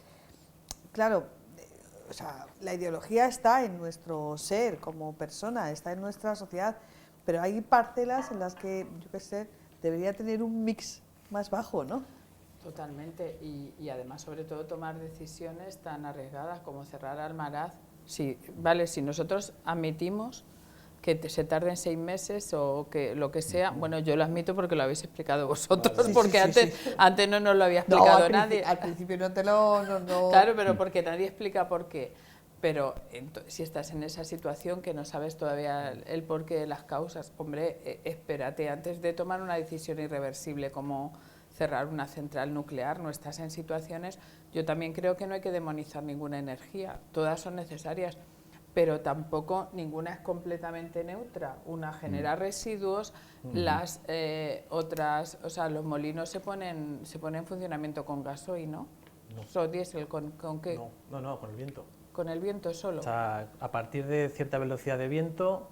Claro, o sea, la ideología está en nuestro ser como persona, está en nuestra sociedad, pero hay parcelas en las que, yo qué sé, debería tener un mix más bajo, ¿no? Totalmente, y además sobre todo tomar decisiones tan arriesgadas como cerrar Almaraz. Sí, vale, si nosotros admitimos se tarden 6 meses o que lo que sea. Bueno, yo lo admito porque lo habéis explicado vosotros, Sí, porque sí, sí, sí. antes no nos lo había explicado al nadie. Al principio no te lo... no. Claro, pero porque nadie explica por qué. Pero si estás en esa situación que no sabes todavía el porqué de las causas, hombre, espérate, antes de tomar una decisión irreversible como cerrar una central nuclear, no estás en situaciones... Yo también creo que no hay que demonizar ninguna energía, todas son necesarias, pero tampoco ninguna es completamente neutra. Una genera residuos, las otras, o sea, los molinos se ponen en funcionamiento con gasoil, ¿no? No. ¿O diésel con qué? No, con el viento. ¿Con el viento solo? O sea, a partir de cierta velocidad de viento,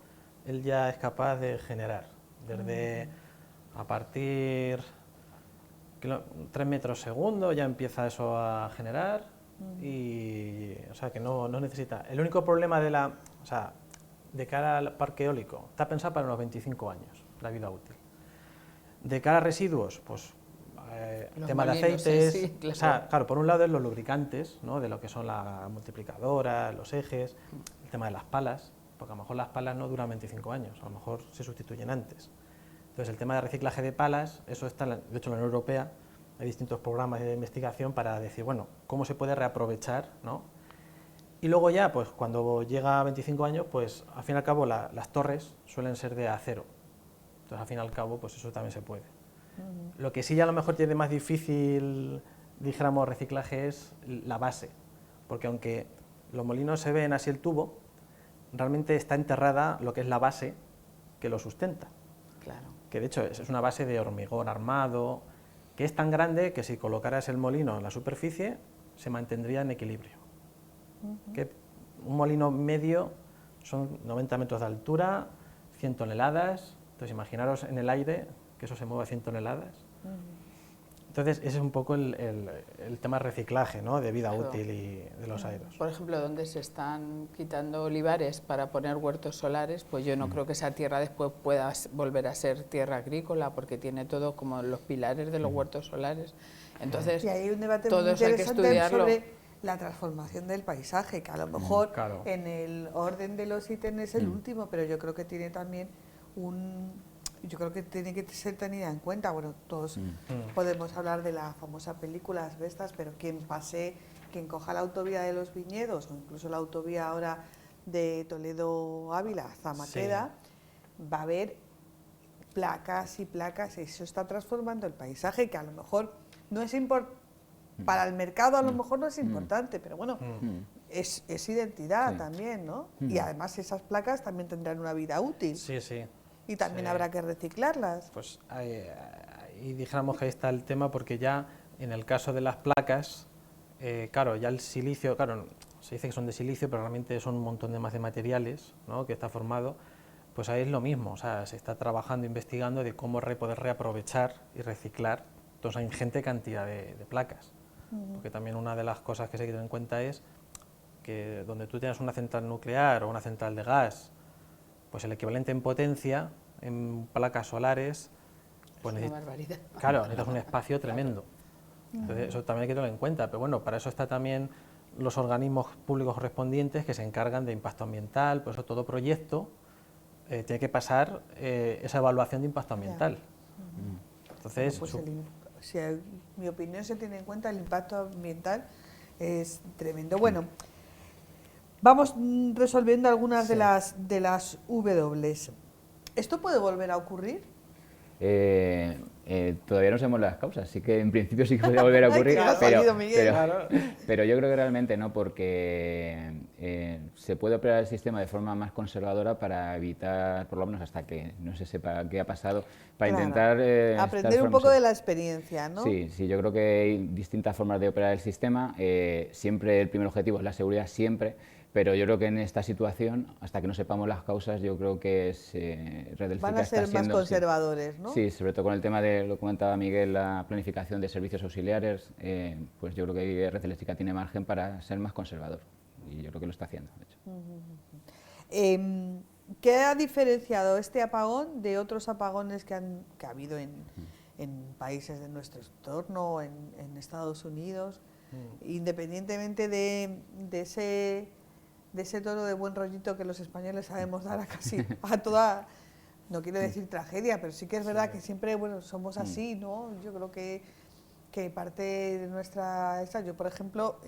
él ya es capaz de generar. Desde a partir 3 metros segundo ya empieza eso a generar y, o sea, que no necesita. El único problema de cara al parque eólico, está pensado para unos 25 años, la vida útil. De cara a residuos, pues tema de aceites, sí, claro. O sea, claro, por un lado es los lubricantes, ¿no? De lo que son la multiplicadora, los ejes, el tema de las palas, porque a lo mejor las palas no duran 25 años, a lo mejor se sustituyen antes. Entonces, el tema de reciclaje de palas, eso está, de hecho, en la Unión Europea hay distintos programas de investigación para decir, bueno, cómo se puede reaprovechar, ¿no? Y luego ya, pues cuando llega a 25 años, pues al fin y al cabo las torres suelen ser de acero. Entonces, al fin y al cabo, pues eso también se puede. Lo que sí ya a lo mejor tiene más difícil, dijéramos, reciclaje es la base, porque aunque los molinos se ven así el tubo, realmente está enterrada lo que es la base que lo sustenta. Claro. Que de hecho es una base de hormigón armado, que es tan grande que si colocaras el molino en la superficie se mantendría en equilibrio. Que un molino medio son 90 metros de altura, 100 toneladas, entonces imaginaros en el aire que eso se mueve a 100 toneladas. Entonces ese es un poco el tema de reciclaje, ¿no? De vida útil y de los aeros. Por ejemplo, donde se están quitando olivares para poner huertos solares, pues yo no creo que esa tierra después pueda volver a ser tierra agrícola, porque tiene todo como los pilares de los huertos solares. Entonces, y hay un debate todo muy eso hay que interesante estudiarlo. sobre la transformación del paisaje, que a lo mejor Claro. en el orden de los ítems es el último, pero yo creo que tiene también yo creo que tiene que ser tenida en cuenta. Bueno, todos podemos hablar de la famosa película Las Bestas, pero quien coja la autovía de los Viñedos o incluso la autovía ahora de Toledo-Ávila, Zamaqueda, va a ver placas y placas, y eso está transformando el paisaje, que a lo mejor no es para el mercado, a lo mejor no es importante, pero bueno, es identidad también, ¿no? Y además esas placas también tendrán una vida útil. Sí, sí. Y también habrá que reciclarlas. Pues ahí dijéramos que ahí está el tema, porque ya en el caso de las placas, claro, ya el silicio, claro, se dice que son de silicio, pero realmente son un montón de más de materiales, ¿no? Que está formado, pues ahí es lo mismo, o sea, se está trabajando, investigando de cómo poder reaprovechar y reciclar toda esa ingente cantidad de placas. Porque también una de las cosas que se hay que tener en cuenta es que donde tú tienes una central nuclear o una central de gas, pues el equivalente en potencia, en placas solares, pues es una barbaridad. Claro, necesitas un espacio tremendo. Entonces, eso también hay que tenerlo en cuenta, pero bueno, para eso está también los organismos públicos correspondientes que se encargan de impacto ambiental, por eso todo proyecto tiene que pasar esa evaluación de impacto ambiental. Entonces, Pues si en mi opinión se tiene en cuenta, el impacto ambiental es tremendo. Bueno, vamos resolviendo algunas de las W. ¿Esto puede volver a ocurrir? Todavía no sabemos las causas, así que en principio sí que podría volver a ocurrir, pero yo creo que realmente no, porque se puede operar el sistema de forma más conservadora para evitar, por lo menos hasta que no se sepa qué ha pasado, para intentar... aprender un poco de la experiencia, ¿no? Sí, yo creo que hay distintas formas de operar el sistema, siempre el primer objetivo es la seguridad, siempre, pero yo creo que en esta situación, hasta que no sepamos las causas, yo creo que Red Eléctrica van a ser más conservadores, ¿no? Sí, sobre todo con el tema de, lo comentaba Miguel, la planificación de servicios auxiliares, pues yo creo que Red Eléctrica tiene margen para ser más conservador, y yo creo que lo está haciendo, de hecho. ¿Qué ha diferenciado este apagón de otros apagones que ha habido en países de nuestro entorno, en Estados Unidos, independientemente de ese de ese tono de buen rollito que los españoles sabemos dar a casi a toda, no quiero decir tragedia, pero sí que es verdad que siempre, bueno, somos así, ¿no? Yo creo que parte de nuestra... Yo, por ejemplo,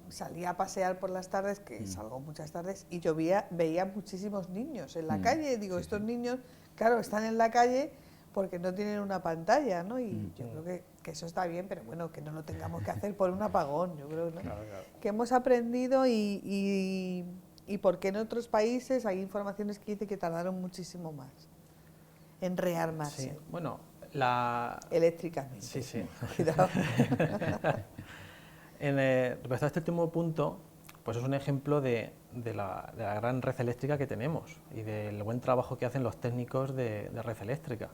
salía a pasear por las tardes, que salgo muchas tardes, y yo veía muchísimos niños en la calle. Digo, estos niños, claro, están en la calle porque no tienen una pantalla, ¿no? Y yo creo que eso está bien, pero bueno, que no lo tengamos que hacer por un apagón, yo creo, ¿no? Claro. Que hemos aprendido y porque en otros países hay informaciones que dicen que tardaron muchísimo más en rearmarse. Sí, bueno, eléctricamente. Sí. Cuidado. Respecto a este último punto, pues es un ejemplo de la gran red eléctrica que tenemos y del buen trabajo que hacen los técnicos de red eléctrica.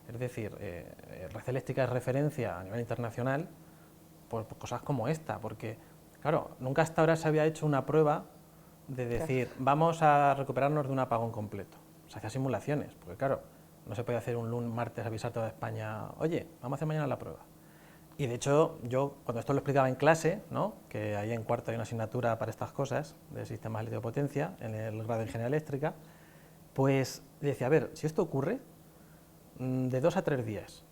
Es decir, red eléctrica es referencia a nivel internacional por cosas como esta, porque, claro, nunca hasta ahora se había hecho una prueba de decir, vamos a recuperarnos de un apagón completo. Se hacían simulaciones, porque claro, no se puede hacer un lunes, martes, avisar a toda España, oye, vamos a hacer mañana la prueba. Y de hecho, yo cuando esto lo explicaba en clase, ¿no?, que ahí en cuarto hay una asignatura para estas cosas, de sistemas eléctricos de potencia, en el grado de ingeniería eléctrica, pues decía, a ver, si esto ocurre, de 2 a 3 días.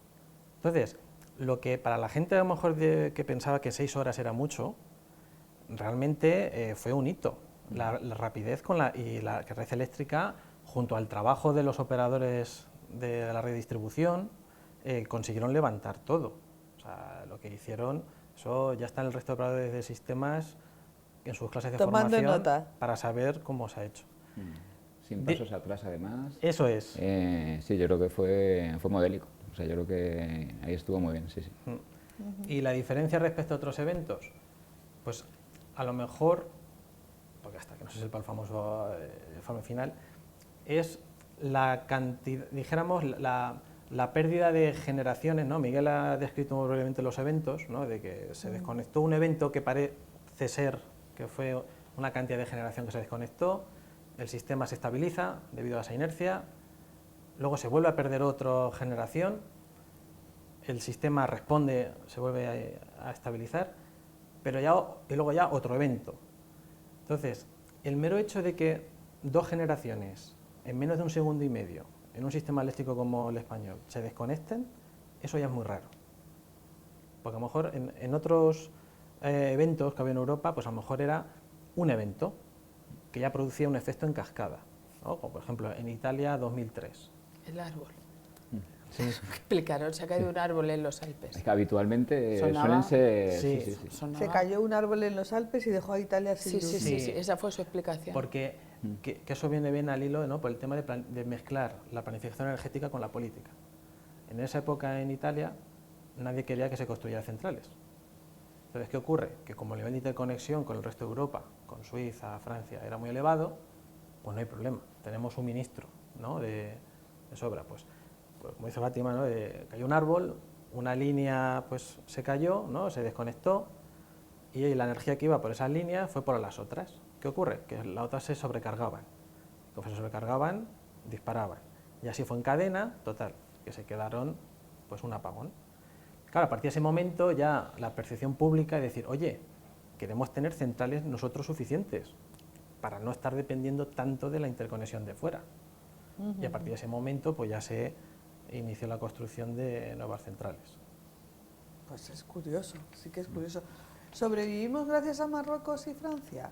Entonces, lo que para la gente a lo mejor que pensaba que 6 horas era mucho, realmente fue un hito. La rapidez y la red eléctrica, junto al trabajo de los operadores de la redistribución, consiguieron levantar todo. O sea, lo que hicieron, eso ya está en el resto de operadores de sistemas en sus clases de Tomando formación nota. para saber cómo se ha hecho. Sin pasos atrás, además. Eso es. Sí, yo creo que fue modélico. O sea, yo creo que ahí estuvo muy bien, sí. Y la diferencia respecto a otros eventos, pues a lo mejor, porque hasta que no se sepa el famoso informe final, es la cantidad, dijéramos, la pérdida de generaciones, ¿no? Miguel ha descrito muy brevemente los eventos, ¿no?, de que se desconectó un evento que parece ser que fue una cantidad de generación que se desconectó, el sistema se estabiliza debido a esa inercia, luego se vuelve a perder otra generación, el sistema responde, se vuelve a estabilizar, y luego ya otro evento. Entonces, el mero hecho de que 2 generaciones en menos de 1,5 segundos en un sistema eléctrico como el español se desconecten, eso ya es muy raro. Porque a lo mejor en otros eventos que había en Europa, pues a lo mejor era un evento que ya producía un efecto en cascada, ¿no? Como por ejemplo en Italia 2003. El árbol. Sí. Explicaron, se ha caído un árbol en los Alpes. Es que habitualmente Sonaba. suelen ser... Sí. Sonaba. Se cayó un árbol en los Alpes y dejó a Italia sin luz. Sí, esa fue su explicación. Porque que eso viene bien al hilo, ¿no?, por el tema de mezclar la planificación energética con la política. En esa época en Italia nadie quería que se construyeran centrales. Entonces, ¿qué ocurre? Que como el nivel de interconexión con el resto de Europa, con Suiza, Francia, era muy elevado, pues no hay problema, tenemos suministro, ¿no?, de sobra. Pues como dice Fátima, ¿no?, cayó un árbol, una línea pues se cayó, ¿no?, se desconectó, y la energía que iba por esas líneas fue por las otras. ¿Qué ocurre? Que las otras se sobrecargaban. Como se sobrecargaban, disparaban. Y así fue en cadena, total, que se quedaron pues un apagón. Claro, a partir de ese momento ya la percepción pública es decir, oye, queremos tener centrales nosotros suficientes para no estar dependiendo tanto de la interconexión de fuera. Y a partir de ese momento pues ya se inició la construcción de nuevas centrales. Pues es curioso, sí que es curioso. ¿Sobrevivimos gracias a Marruecos y Francia?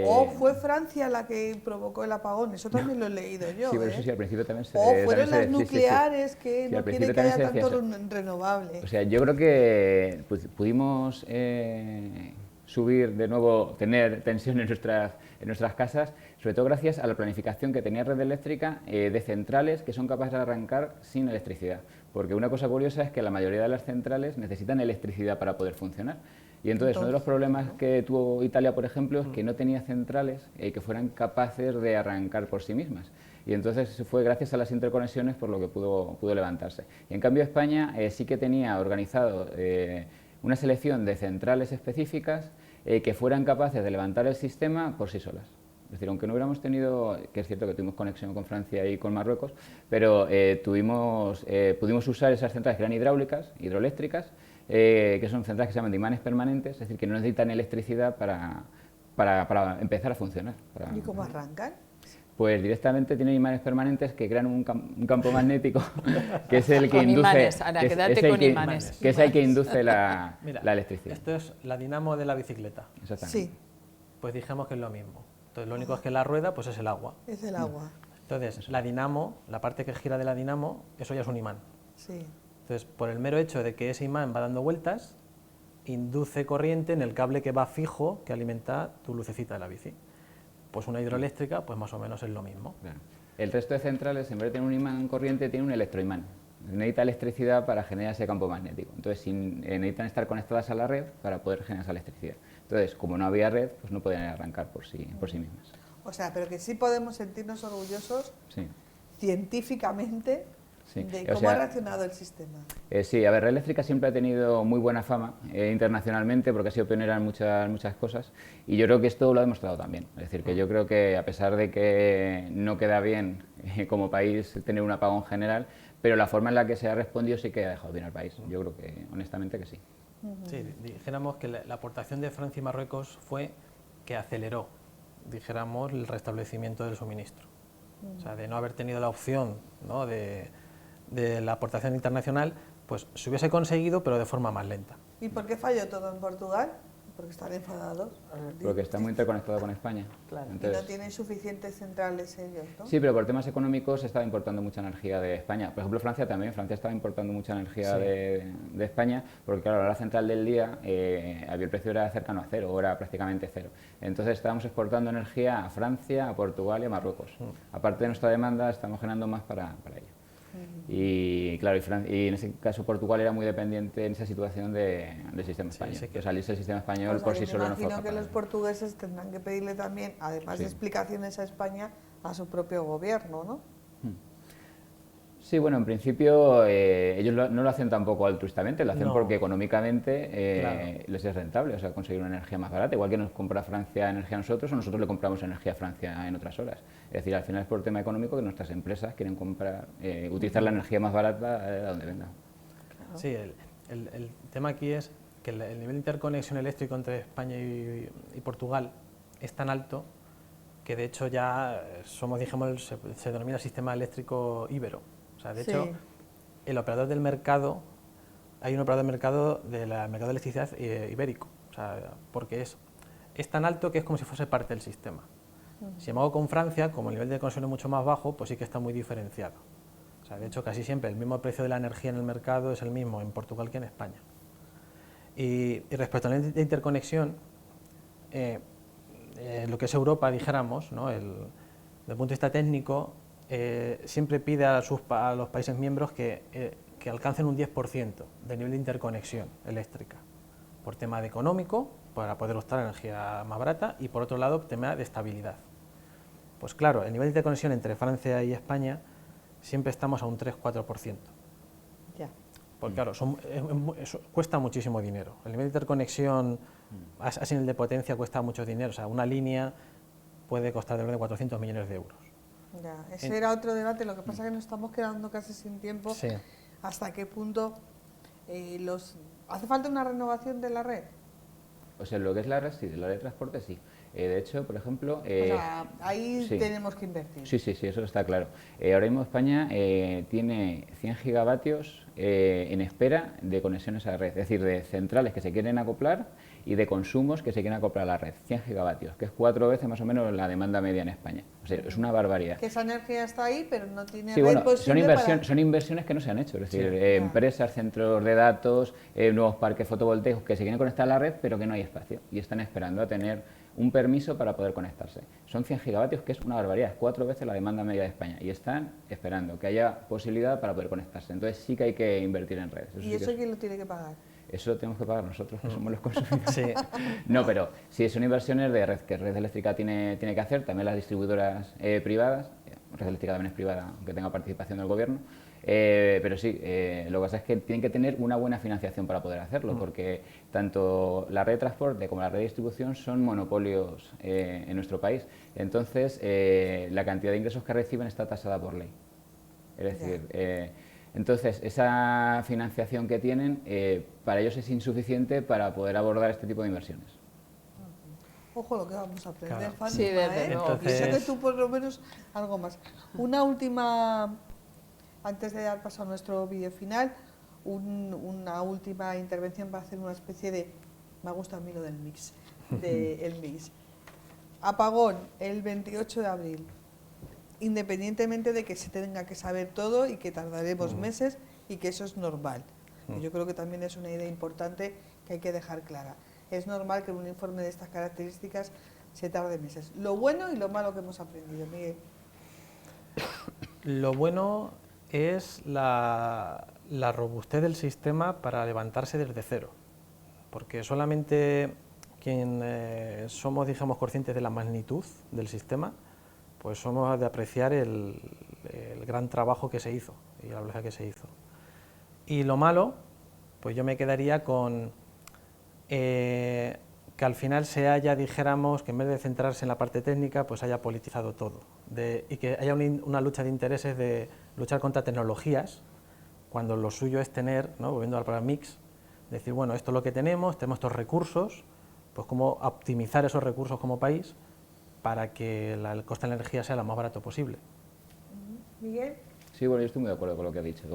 ¿O fue Francia la que provocó el apagón? Eso también lo he leído yo. Sí, pero eso sí, al principio también se... O fueron las sí, nucleares que sí, no al quieren principio que haya también se tanto decía renovable. O sea, yo creo que pues, pudimos subir de nuevo, tener tensión en nuestras casas, sobre todo gracias a la planificación que tenía Red Eléctrica de centrales que son capaces de arrancar sin electricidad. Porque una cosa curiosa es que la mayoría de las centrales necesitan electricidad para poder funcionar. Y entonces uno de los problemas que tuvo Italia, por ejemplo, es que no tenía centrales que fueran capaces de arrancar por sí mismas. Y entonces fue gracias a las interconexiones por lo que pudo levantarse. Y en cambio España sí que tenía organizado una selección de centrales específicas que fueran capaces de levantar el sistema por sí solas. Es decir, aunque no hubiéramos tenido, que es cierto que tuvimos conexión con Francia y con Marruecos, pero pudimos usar esas centrales que eran hidráulicas, hidroeléctricas, que son centrales que se llaman de imanes permanentes, es decir, que no necesitan electricidad para empezar a funcionar. ¿Y cómo arrancan? Pues directamente tienen imanes permanentes que crean un campo magnético que es el que Con induce, imanes, Ana, quédate con imanes. que es el que induce la Mira, electricidad. Esto es la dinamo de la bicicleta. Exactamente. Sí, Pues dijimos que es lo mismo. Entonces lo único es que la rueda pues es el agua. es el agua. Entonces la dinamo, la parte que gira de la dinamo, eso ya es un imán. Sí. Entonces por el mero hecho de que ese imán va dando vueltas, induce corriente en el cable que va fijo que alimenta tu lucecita de la bici. Pues una hidroeléctrica pues más o menos es lo mismo. Claro. El resto de centrales, en vez de tener un imán corriente, tiene un electroimán. Necesita electricidad para generar ese campo magnético. Entonces, necesitan estar conectadas a la red para poder generar esa electricidad. Entonces, como no había red, pues no podían arrancar por sí mismas. O sea, pero que sí podemos sentirnos orgullosos Sí. científicamente Sí, de o cómo sea, ha reaccionado el sistema. Sí, a ver, Red Eléctrica siempre ha tenido muy buena fama internacionalmente porque ha sido pionera en muchas cosas y yo creo que esto lo ha demostrado también. Es decir, que yo creo que a pesar de que no queda bien como país tener un apagón general, pero la forma en la que se ha respondido sí que ha dejado bien al país. Yo creo que, honestamente, que sí. Sí, dijéramos que la aportación de Francia y Marruecos fue que aceleró, dijéramos, el restablecimiento del suministro. O sea, de no haber tenido la opción, ¿no?, de la aportación internacional, pues se hubiese conseguido, pero de forma más lenta. ¿Y por qué falló todo en Portugal? Porque están enfadados. Porque está muy interconectado con España. Claro. Y no tienen suficientes centrales ellos, ¿no? Sí, pero por temas económicos se estaba importando mucha energía de España. Por ejemplo, Francia también. Francia estaba importando mucha energía Sí. de España, porque claro, a la hora central del día el precio era cercano a cero, o era prácticamente cero. Entonces estábamos exportando energía a Francia, a Portugal y a Marruecos. Aparte de nuestra demanda, estamos generando más para ello. Y claro, y en ese caso Portugal era muy dependiente en esa situación del sistema español. sí, Que salirse el sistema español O sea, por que sí me solo no fue imagino que capaz. los portugueses tendrán que pedirle también, además de Sí. explicaciones a España, a su propio gobierno, ¿no? Sí, bueno, en principio ellos no lo hacen tampoco altruistamente, lo hacen No. porque económicamente Claro. les es rentable, o sea, conseguir una energía más barata, igual que nos compra Francia energía a nosotros o nosotros le compramos energía a Francia en otras horas. Es decir, al final es por tema económico que nuestras empresas quieren comprar, utilizar la energía más barata de donde venga. Sí, el tema aquí es que el nivel de interconexión eléctrico entre España y Portugal es tan alto que de hecho ya somos, dijimos, se denomina sistema eléctrico ibero. O sea, de Sí. hecho, el operador del mercado, hay un operador del mercado mercado de electricidad ibérico, o sea, porque es tan alto que es como si fuese parte del sistema. Sin embargo, con Francia, como el nivel de conexión es mucho más bajo, pues sí que está muy diferenciado. O sea, de hecho, casi siempre el mismo precio de la energía en el mercado es el mismo en Portugal que en España. Y respecto a la interconexión, lo que es Europa, dijéramos, ¿no?, desde el punto de vista técnico, siempre pide a los países miembros que alcancen un 10% de nivel de interconexión eléctrica, por tema de económico, para poder optar a energía más barata, y por otro lado, tema de estabilidad. Pues claro, el nivel de interconexión entre Francia y España siempre estamos a un 3-4%. Ya. Porque claro, eso cuesta muchísimo dinero. El nivel de interconexión a ese nivel de potencia cuesta mucho dinero. O sea, una línea puede costar de orden de 400 millones de euros. Ya, ese era otro debate, lo que pasa es que nos estamos quedando casi sin tiempo. Sí. ¿Hasta qué punto hace falta una renovación de la red? O sea, lo que es la red, sí, la red de transporte, sí. De hecho, por ejemplo... O sea, ahí sí. tenemos que invertir. Sí, eso está claro. Ahora mismo España tiene 100 gigavatios en espera de conexiones a la red, es decir, de centrales que se quieren acoplar y de consumos que se quieren acoplar a la red. 100 gigavatios, que es 4 veces más o menos la demanda media en España. O sea, es una barbaridad. Que esa energía está ahí, pero no tiene Sí, red bueno, posible son inversiones que no se han hecho, es decir, Sí. empresas, centros de datos, nuevos parques fotovoltaicos que se quieren conectar a la red, pero que no hay espacio y están esperando a tener un permiso para poder conectarse. Son 100 gigavatios, que es una barbaridad, es 4 veces la demanda media de España y están esperando que haya posibilidad para poder conectarse. Entonces sí que hay que invertir en redes. ¿Y eso quién lo tiene que pagar? Eso lo tenemos que pagar nosotros, que somos los consumidores. Sí. No, pero sí, son inversiones de red, que Red Eléctrica tiene que hacer, también las distribuidoras privadas, Red Eléctrica también es privada, aunque tenga participación del gobierno, pero sí, lo que pasa es que tienen que tener una buena financiación para poder hacerlo, porque tanto la red de transporte como la red de distribución son monopolios en nuestro país, entonces la cantidad de ingresos que reciben está tasada por ley. Es decir, entonces esa financiación que tienen para ellos es insuficiente para poder abordar este tipo de inversiones. Ojo lo que vamos a aprender, Claro. Fátima, Sí, desde ¿eh? luego. Entonces- Yo sé que tú por lo menos algo más. Una última, antes de dar paso a nuestro vídeo final, una última intervención para hacer una especie de, me gusta a mí lo del mix, el mix. Apagón el 28 de abril, independientemente de que se tenga que saber todo y que tardaremos meses y que eso es normal. Y yo creo que también es una idea importante que hay que dejar clara. Es normal que en un informe de estas características se tarde meses. Lo bueno y lo malo que hemos aprendido, Miguel. Lo bueno es la robustez del sistema para levantarse desde cero, porque solamente quien somos, digamos, conscientes de la magnitud del sistema, pues somos de apreciar el gran trabajo que se hizo y la velocidad que se hizo. Y lo malo, pues yo me quedaría con que al final se haya, dijéramos, que en vez de centrarse en la parte técnica, pues haya politizado todo, y que haya una lucha de intereses de luchar contra tecnologías, cuando lo suyo es tener, ¿no?, volviendo al programa Mix, decir, bueno, esto es lo que tenemos estos recursos, pues cómo optimizar esos recursos como país para que el coste de la energía sea lo más barato posible. Miguel. Sí, bueno, yo estoy muy de acuerdo con lo que ha dicho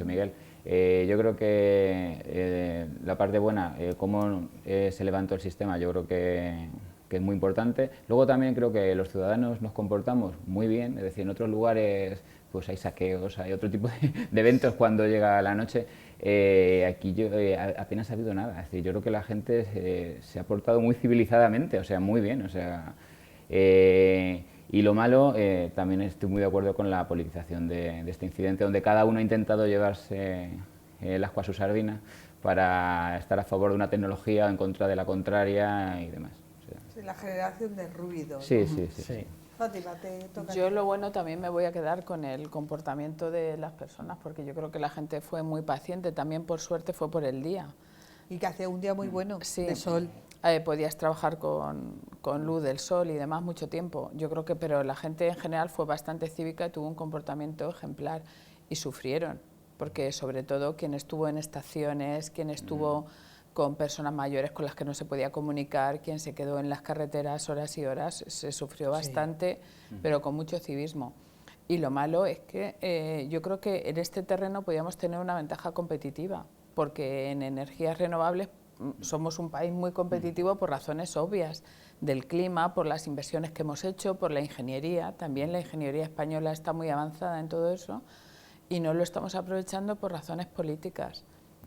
Miguel. Yo creo que la parte buena, cómo se levantó el sistema, yo creo que es muy importante. Luego también creo que los ciudadanos nos comportamos muy bien, es decir, en otros lugares pues hay saqueos, hay otro tipo de eventos cuando llega la noche. Aquí apenas ha habido nada, es decir, yo creo que la gente se ha portado muy civilizadamente, o sea, muy bien, o sea... y lo malo, también estoy muy de acuerdo con la politización de este incidente, donde cada uno ha intentado llevarse el ascua a su sardina para estar a favor de una tecnología o en contra de la contraria y demás. O sea, Sí, la generación de ruido, ¿no? sí, sí, sí, sí. Fátima, te toca. Yo lo bueno también me voy a quedar con el comportamiento de las personas, porque yo creo que la gente fue muy paciente, también por suerte fue por el día. Y que hacía un día muy bueno, Sí. de sol. Podías trabajar con luz del sol y demás mucho tiempo. Yo creo que, pero la gente en general fue bastante cívica y tuvo un comportamiento ejemplar y sufrieron, porque sobre todo quien estuvo en estaciones, quien estuvo con personas mayores con las que no se podía comunicar, quien se quedó en las carreteras horas y horas, se sufrió bastante, pero con mucho civismo. Y lo malo es que yo creo que en este terreno podíamos tener una ventaja competitiva, porque en energías renovables somos un país muy competitivo por razones obvias, del clima, por las inversiones que hemos hecho, por la ingeniería. También la ingeniería española está muy avanzada en todo eso y no lo estamos aprovechando por razones políticas.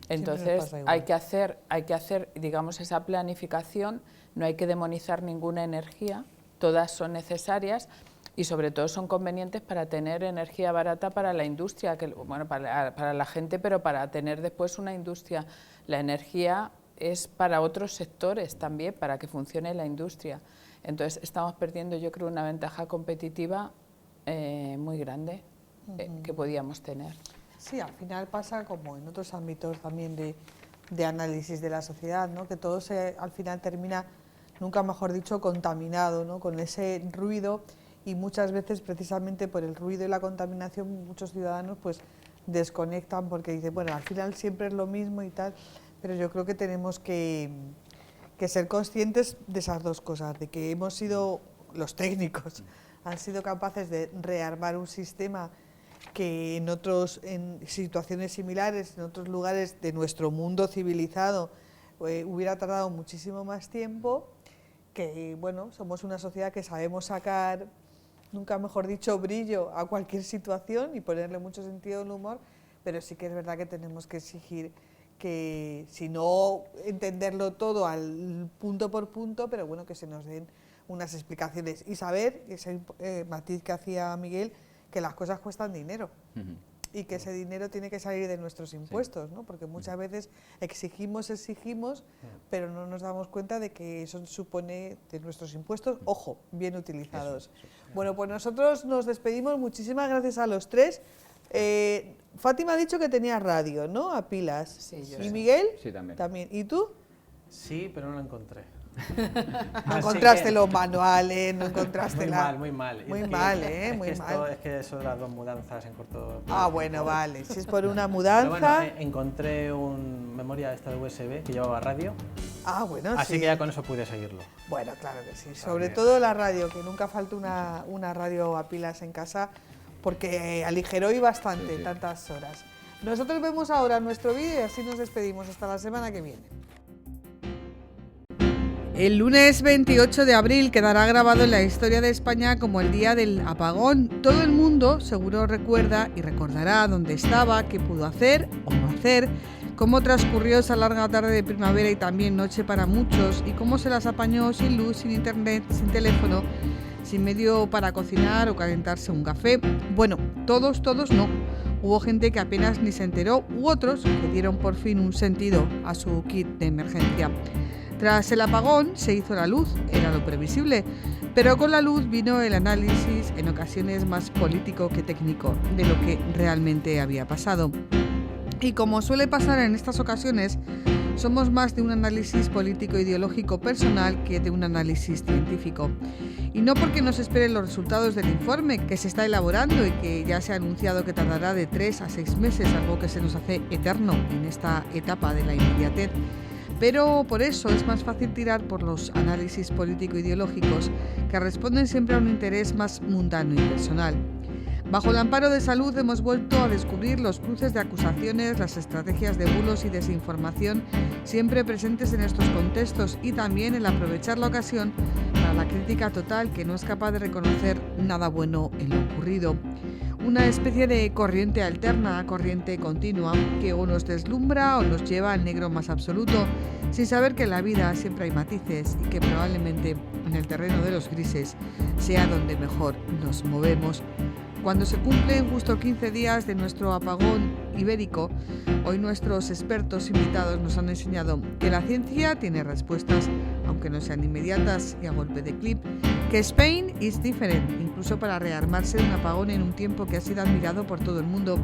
Entonces hay que hacer, digamos, esa planificación, no hay que demonizar ninguna energía, todas son necesarias y sobre todo son convenientes para tener energía barata para la industria, bueno, para la gente, pero para tener después una industria. La energía es para otros sectores también, para que funcione la industria. Entonces estamos perdiendo, yo creo, una ventaja competitiva muy grande que podíamos tener. Sí, al final pasa como en otros ámbitos también de análisis de la sociedad, ¿no? Que todo al final termina, nunca mejor dicho, contaminado, ¿no? Con ese ruido, y muchas veces precisamente por el ruido y la contaminación muchos ciudadanos pues desconectan porque dicen, bueno, al final siempre es lo mismo y tal, pero yo creo que tenemos que ser conscientes de esas dos cosas, de que hemos sido, los técnicos, han sido capaces de rearmar un sistema que en situaciones similares, en otros lugares de nuestro mundo civilizado, hubiera tardado muchísimo más tiempo, que bueno, somos una sociedad que sabemos sacar, nunca mejor dicho, brillo a cualquier situación y ponerle mucho sentido al humor, pero sí que es verdad que tenemos que exigir que, si no entenderlo todo al punto por punto, pero bueno, que se nos den unas explicaciones y saber, ese matiz que hacía Miguel, que las cosas cuestan dinero y que ese dinero tiene que salir de nuestros impuestos, ¿no? Porque muchas veces exigimos, pero no nos damos cuenta de que eso supone de nuestros impuestos, ojo, bien utilizados. Bueno, pues nosotros nos despedimos, muchísimas gracias a los tres. Fátima ha dicho que tenía radio, ¿no? A pilas. Sí, yo ¿Y sí. Miguel? Sí, también. ¿Y tú? Sí, pero no la encontré. No encontraste los manuales, no encontraste Muy mal. Muy Es que- mal, es muy que mal. Es que eso de las dos mudanzas en corto... Ah, bueno, vale. Si es por una Pero mudanza... bueno, encontré una memoria esta de USB que llevaba radio Ah, bueno, Así sí. que ya con eso pude seguirlo. Bueno, claro que sí. Está Sobre bien. todo la radio, que nunca falta una radio a pilas en casa, porque aligeró y bastante Sí, sí. tantas horas. Nosotros vemos ahora nuestro vídeo y así nos despedimos. Hasta la semana que viene. El lunes 28 de abril quedará grabado en la historia de España como el día del apagón. Todo el mundo seguro recuerda y recordará dónde estaba, qué pudo hacer o no hacer, cómo transcurrió esa larga tarde de primavera y también noche para muchos, y cómo se las apañó sin luz, sin internet, sin teléfono, sin medio para cocinar o calentarse un café. Bueno, todos no. Hubo gente que apenas ni se enteró, u otros que dieron por fin un sentido a su kit de emergencia. Tras el apagón se hizo la luz, era lo previsible, pero con la luz vino el análisis, en ocasiones más político que técnico, de lo que realmente había pasado. Y como suele pasar en estas ocasiones, somos más de un análisis político-ideológico personal que de un análisis científico. Y no porque nos esperen los resultados del informe que se está elaborando y que ya se ha anunciado que tardará de 3 a 6 meses, algo que se nos hace eterno en esta etapa de la inmediatez. Pero por eso es más fácil tirar por los análisis político-ideológicos que responden siempre a un interés más mundano y personal. Bajo el amparo de salud hemos vuelto a descubrir los cruces de acusaciones, las estrategias de bulos y desinformación siempre presentes en estos contextos y también el aprovechar la ocasión para la crítica total que no es capaz de reconocer nada bueno en lo ocurrido. Una especie de corriente alterna, corriente continua, que o nos deslumbra o nos lleva al negro más absoluto, sin saber que en la vida siempre hay matices y que probablemente en el terreno de los grises sea donde mejor nos movemos. Cuando se cumplen justo 15 días de nuestro apagón ibérico, hoy nuestros expertos invitados nos han enseñado que la ciencia tiene respuestas, aunque no sean inmediatas y a golpe de clip, que Spain is different, incluso para rearmarse de un apagón en un tiempo que ha sido admirado por todo el mundo,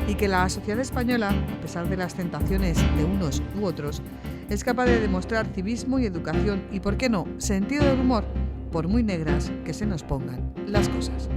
y que la sociedad española, a pesar de las tentaciones de unos u otros, es capaz de demostrar civismo y educación y, ¿por qué no?, sentido del humor, por muy negras que se nos pongan las cosas.